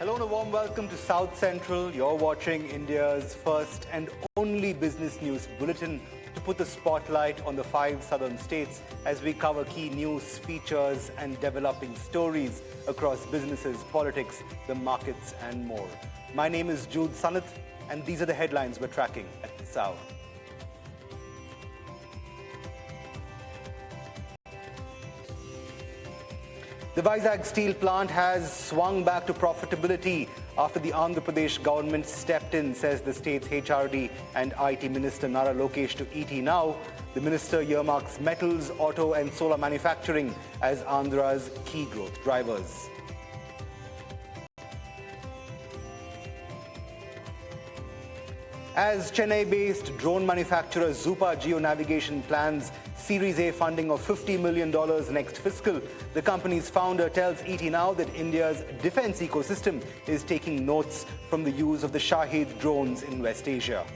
Hello and a warm welcome to South Central. You're watching India's first and only business news bulletin to put the spotlight on the 5 southern states as we cover key news, features and developing stories across businesses, politics, the markets and more. My name is Jude Sanath and these are the headlines we're tracking at this hour. The Vizag steel plant has swung back to profitability after the Andhra Pradesh government stepped in, says the state's HRD and IT Minister Nara Lokesh to ET Now. The minister earmarks metals, auto and solar manufacturing as Andhra's key growth drivers. As Chennai-based drone manufacturer Zupa Geonavigation plans Series A funding of $50 million next fiscal, the company's founder tells ET Now that India's defense ecosystem is taking notes from the use of the Shahid drones in West Asia.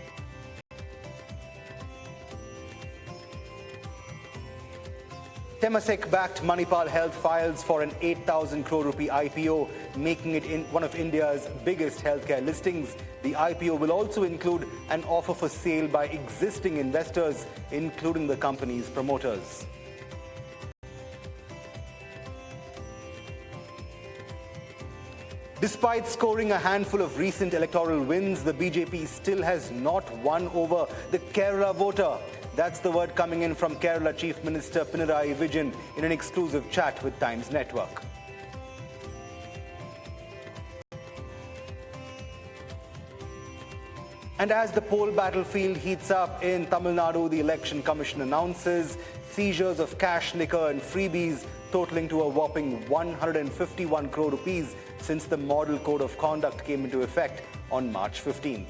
Temasek-backed Manipal Health files for an 8,000 crore rupee IPO, making it one of India's biggest healthcare listings. The IPO will also include an offer for sale by existing investors, including the company's promoters. Despite scoring a handful of recent electoral wins, the BJP still has not won over the Kerala voter. That's the word coming in from Kerala Chief Minister Pinarayi Vijayan in an exclusive chat with Times Network. And as the poll battlefield heats up in Tamil Nadu, the Election Commission announces seizures of cash, liquor and freebies totaling to a whopping 151 crore rupees since the Model Code of Conduct came into effect on March 15th.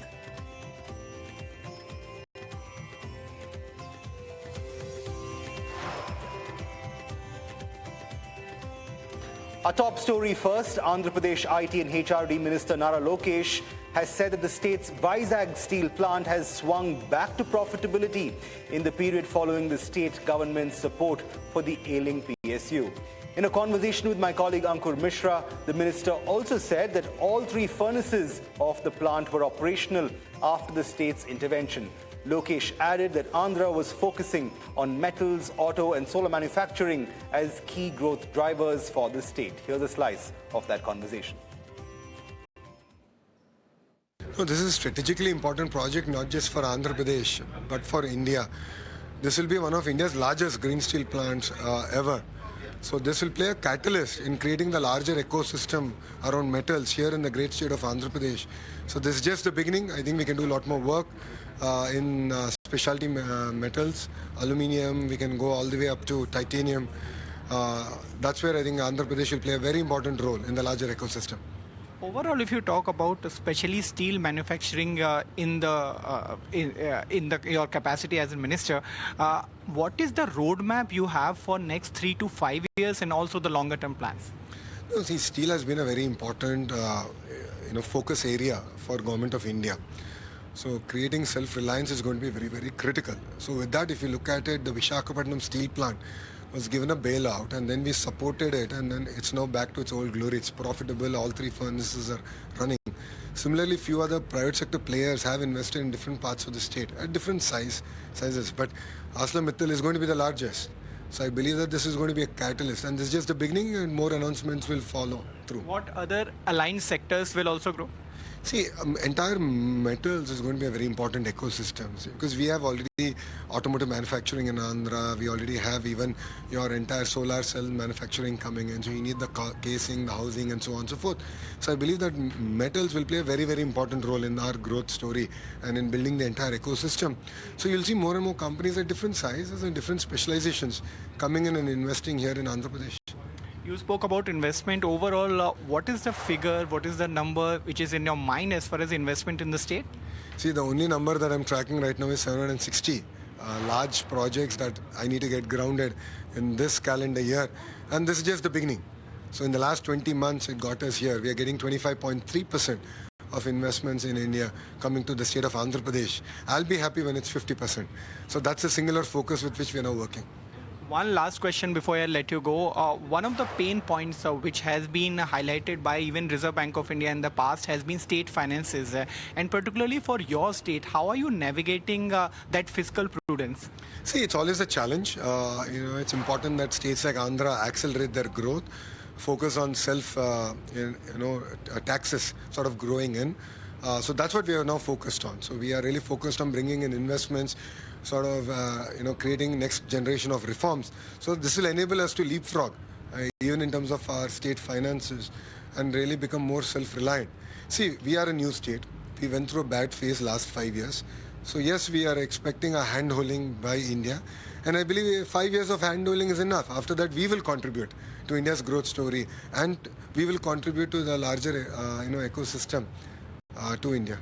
Our top story first, Andhra Pradesh IT and HRD Minister Nara Lokesh has said that the state's Vizag steel plant has swung back to profitability in the period following the state government's support for the ailing PSU. In a conversation with my colleague Ankur Mishra, the minister also said that all 3 furnaces of the plant were operational after the state's intervention. Lokesh added that Andhra was focusing on metals, auto and solar manufacturing as key growth drivers for the state. Here's a slice of that conversation. So this is a strategically important project not just for Andhra Pradesh but for India. This will be one of India's largest green steel plants ever. So this will play a catalyst in creating the larger ecosystem around metals here in the great state of Andhra Pradesh. So this is just the beginning. I think we can do a lot more work in specialty metals, aluminium. We can go all the way up to titanium. That's where I think Andhra Pradesh will play a very important role in the larger ecosystem. Overall, if you talk about especially steel manufacturing in your capacity as a minister, what is the roadmap you have for next 3 to 5 years and also the longer term plans? See, steel has been a very important focus area for Government of India. So creating self-reliance is going to be very, very critical. So with that, if you look at it, the Visakhapatnam steel plant was given a bailout and then we supported it and then it's now back to its old glory. It's profitable, all 3 furnaces are running. Similarly, few other private sector players have invested in different parts of the state at different sizes, but ArcelorMittal is going to be the largest. So I believe that this is going to be a catalyst and this is just the beginning and more announcements will follow through. What other aligned sectors will also grow? See, entire metals is going to be a very important ecosystem because we have already automotive manufacturing in Andhra. We already have even your entire solar cell manufacturing coming in. So you need the casing, the housing and so on and so forth. So I believe that metals will play a very, very important role in our growth story and in building the entire ecosystem. So you'll see more and more companies at different sizes and different specializations coming in and investing here in Andhra Pradesh. You spoke about investment. Overall, what is the figure, what is the number which is in your mind as far as investment in the state? See, the only number that I'm tracking right now is 760 large projects that I need to get grounded in this calendar year. And this is just the beginning. So in the last 20 months, it got us here. We are getting 25.3% of investments in India coming to the state of Andhra Pradesh. I'll be happy when it's 50%. So that's a singular focus with which we are now working. One last question before I let you go. One of the pain points which has been highlighted by even Reserve Bank of India in the past has been state finances. And particularly for your state, how are you navigating that fiscal prudence? See, it's always a challenge. It's important that states like Andhra accelerate their growth, focus on taxes sort of growing in. So that's what we are now focused on. So we are really focused on bringing in investments, sort of, creating next generation of reforms. So this will enable us to leapfrog, even in terms of our state finances, and really become more self-reliant. See, we are a new state. We went through a bad phase last 5 years. So yes, we are expecting a hand-holding by India. And I believe 5 years of hand-holding is enough. After that, we will contribute to India's growth story, and we will contribute to the larger ecosystem to India.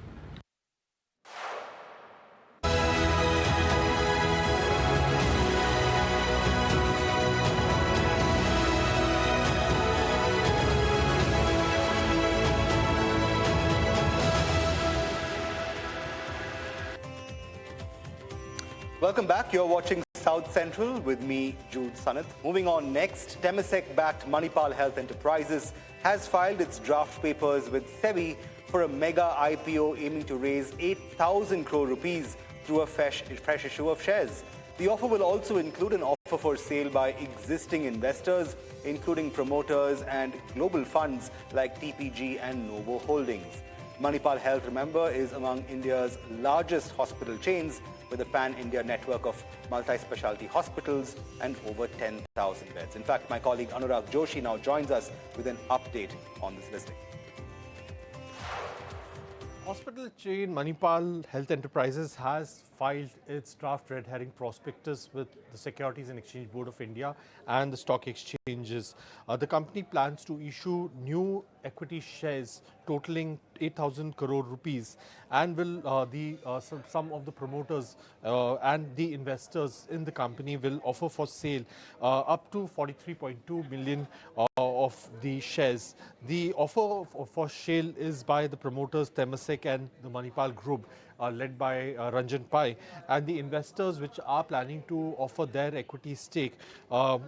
Welcome back. You're watching South Central with me, Jude Sanath. Moving on next, Temasek-backed Manipal Health Enterprises has filed its draft papers with SEBI for a mega IPO aiming to raise 8,000 crore rupees through a fresh issue of shares. The offer will also include an offer for sale by existing investors, including promoters and global funds like TPG and Novo Holdings. Manipal Health, remember, is among India's largest hospital chains with a pan-India network of multi-specialty hospitals and over 10,000 beds. In fact, my colleague Anurag Joshi now joins us with an update on this listing. Hospital chain Manipal Health Enterprises has filed its draft red herring prospectus with the Securities and Exchange Board of India and the stock exchanges. The company plans to issue new equity shares totaling 8,000 crore rupees, and will some of the promoters and the investors in the company will offer for sale up to 43.2 million of the shares. The offer for sale is by the promoters Temasek and the Manipal Group, led by Ranjan Pai, and the investors which are planning to offer their equity stake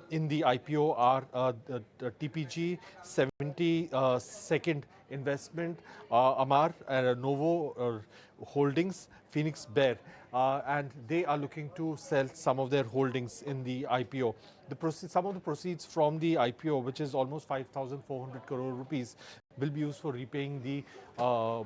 in the IPO are the TPG 72nd Investment, Amar, Novo Holdings, Phoenix Bear, and they are looking to sell some of their holdings in the IPO. Some of the proceeds from the IPO, which is almost 5,400 crore rupees, will be used for repaying the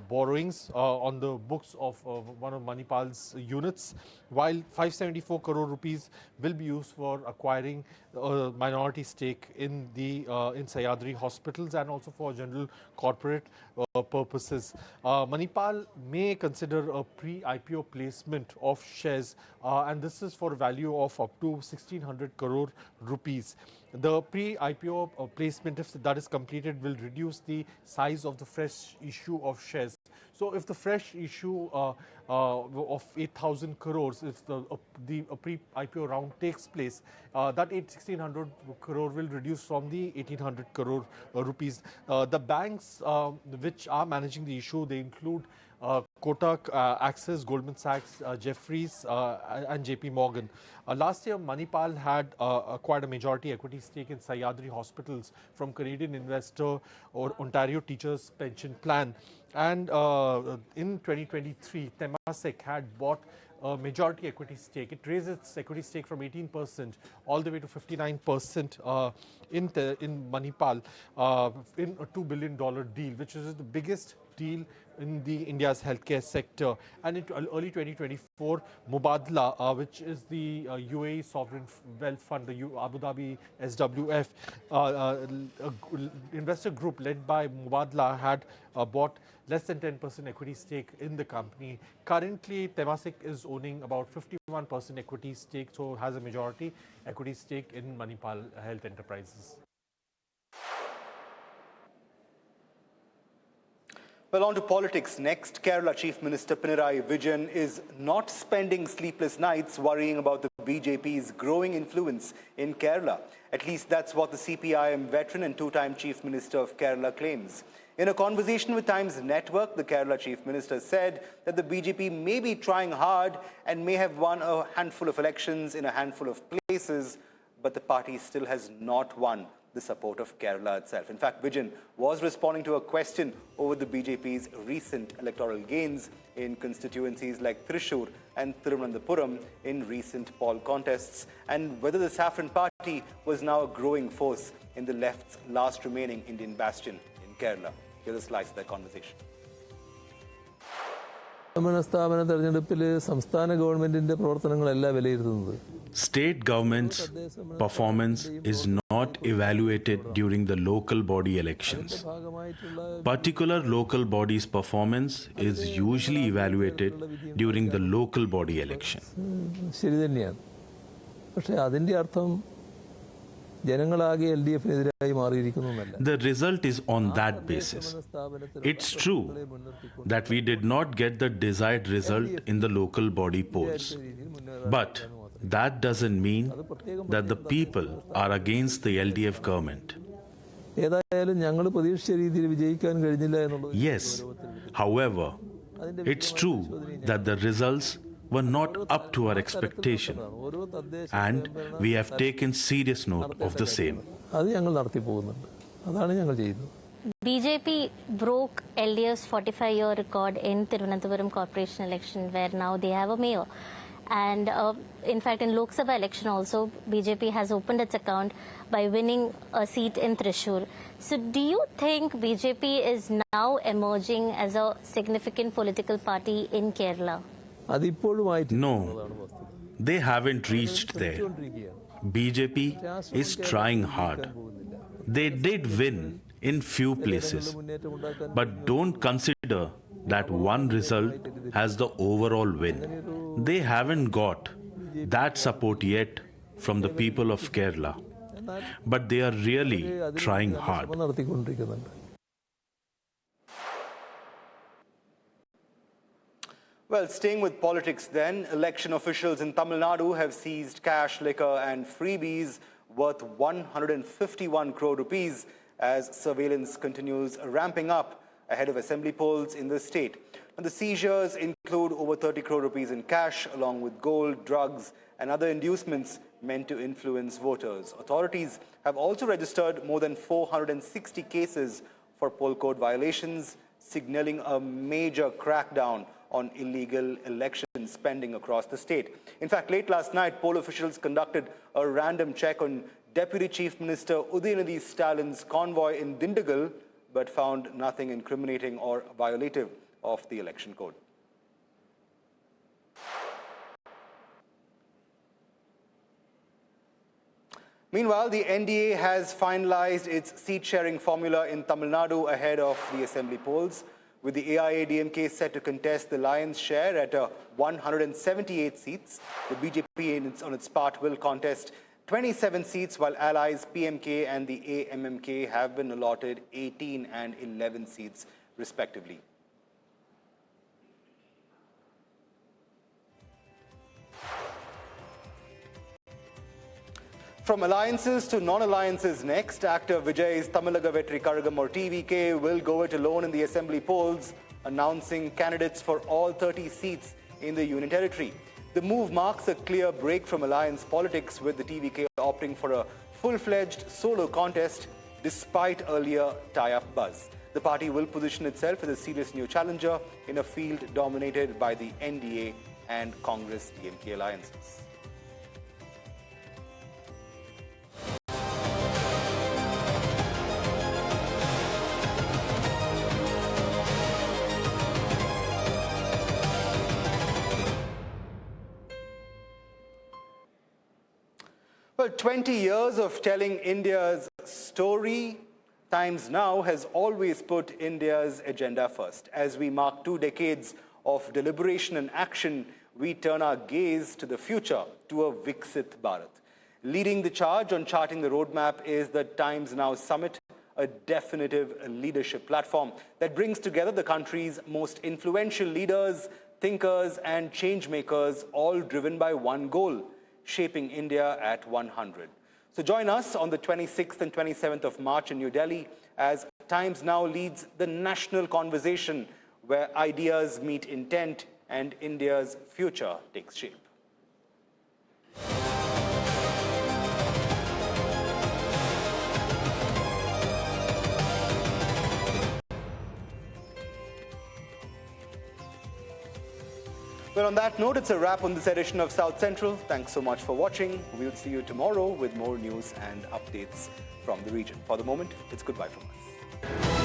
borrowings on the books of one of Manipal's units, while 574 crore rupees will be used for acquiring a minority stake in in Sahyadri hospitals, and also for general corporate purposes. Manipal may consider a pre-IPO placement of shares, and this is for a value of up to 1,600 crore rupees. The pre-IPO placement, if that is completed, will reduce the size of the fresh issue of shares. So if the fresh issue of 8,000 crores, if the pre-IPO round takes place, that 1,600 crore will reduce from the 1,800 crore rupees. The banks which are managing the issue, they include Kotak, Axis, Goldman Sachs, Jefferies, and JP Morgan. Last year, Manipal had acquired a majority equity stake in Sahyadri Hospitals from Canadian investor or Ontario Teachers Pension Plan. And in 2023, Temasek had bought a majority equity stake. It raised its equity stake from 18% all the way to 59% in Manipal in a $2 billion deal, which is the biggest deal in India's healthcare sector. And in early 2024, Mubadala, which is the UAE Sovereign Wealth Fund, the Abu Dhabi SWF, investor group led by Mubadala had bought less than 10% equity stake in the company. Currently, Temasek is owning about 51% equity stake, so has a majority equity stake in Manipal Health Enterprises. Well, on to politics next. Kerala Chief Minister Pinarayi Vijayan is not spending sleepless nights worrying about the BJP's growing influence in Kerala. At least that's what the CPIM veteran and two-time Chief Minister of Kerala claims. In a conversation with Times Network, the Kerala Chief Minister said that the BJP may be trying hard and may have won a handful of elections in a handful of places, but the party still has not won the support of Kerala itself. In fact, Vijayan was responding to a question over the BJP's recent electoral gains in constituencies like Thrissur and Thiruvananthapuram in recent poll contests, and whether the Saffron Party was now a growing force in the left's last remaining Indian bastion in Kerala. Here's a slice of that conversation. State government's performance is not evaluated during the local body elections. Particular local body's performance is usually evaluated during the local body election. The result is on that basis. It's true that we did not get the desired result in the local body polls. But that doesn't mean that the people are against the LDF government. Yes, however, it's true that the results were not up to our expectation, and we have taken serious note of the same. BJP broke LDF's 45-year record in Thiruvananthapuram corporation election, where now they have a mayor. And in fact, in Lok Sabha election also, BJP has opened its account by winning a seat in Thrissur. So do you think BJP is now emerging as a significant political party in Kerala? No, they haven't reached there. BJP is trying hard. They did win in few places, but don't consider that one result as the overall win. They haven't got that support yet from the people of Kerala, but they are really trying hard. Well, staying with politics then, election officials in Tamil Nadu have seized cash, liquor and freebies worth 151 crore rupees as surveillance continues ramping up ahead of assembly polls in the state. And the seizures include over 30 crore rupees in cash, along with gold, drugs and other inducements meant to influence voters. Authorities have also registered more than 460 cases for poll code violations, signaling a major crackdown on illegal election spending across the state. In fact, late last night, poll officials conducted a random check on Deputy Chief Minister Udayanithi Stalin's convoy in Dindigul, but found nothing incriminating or violative of the election code. Meanwhile, the NDA has finalized its seat-sharing formula in Tamil Nadu ahead of the assembly polls, with the AIA-DMK set to contest the lion's share at 178 seats. The BJP, on its part, will contest 27 seats, while allies PMK and the AMMK have been allotted 18 and 11 seats, respectively. From alliances to non-alliances next, actor Vijay's Tamilaga Vetri Karagam or TVK will go it alone in the assembly polls, announcing candidates for all 30 seats in the Union Territory. The move marks a clear break from alliance politics, with the TVK opting for a full-fledged solo contest despite earlier tie-up buzz. The party will position itself as a serious new challenger in a field dominated by the NDA and Congress-DMK alliances. Well, 20 years of telling India's story, Times Now has always put India's agenda first. As we mark 2 decades of deliberation and action, we turn our gaze to the future, to a Viksit Bharat. Leading the charge on charting the roadmap is the Times Now Summit, a definitive leadership platform that brings together the country's most influential leaders, thinkers, and change makers, all driven by one goal: shaping India at 100. So join us on the 26th and 27th of March in New Delhi as Times Now leads the national conversation where ideas meet intent and India's future takes shape. Well, on that note, it's a wrap on this edition of South Central. Thanks so much for watching. We'll see you tomorrow with more news and updates from the region. For the moment, it's goodbye from us.